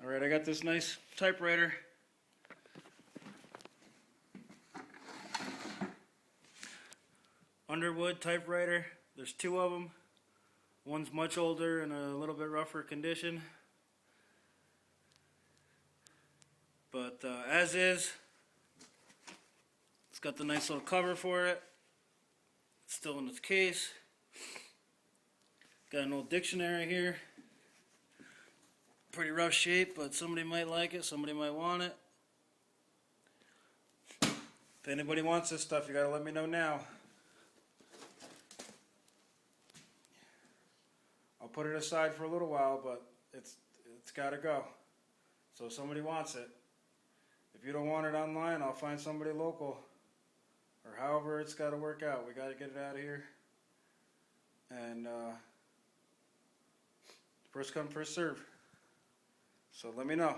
Alright, I got this nice typewriter. Underwood typewriter. There's two of them. One's much older and a little bit rougher condition. But as is, it's got the nice little cover for it. It's still in its case. Got an old dictionary here. Pretty rough shape, but somebody might like it, somebody might want it. If anybody wants this stuff, you gotta let me know now. I'll put it aside for a little while, but it's gotta go. So if somebody wants it. If you don't want it online, I'll find somebody local. Or however it's gotta work out. We gotta get it out of here. And first come, first serve. So let me know.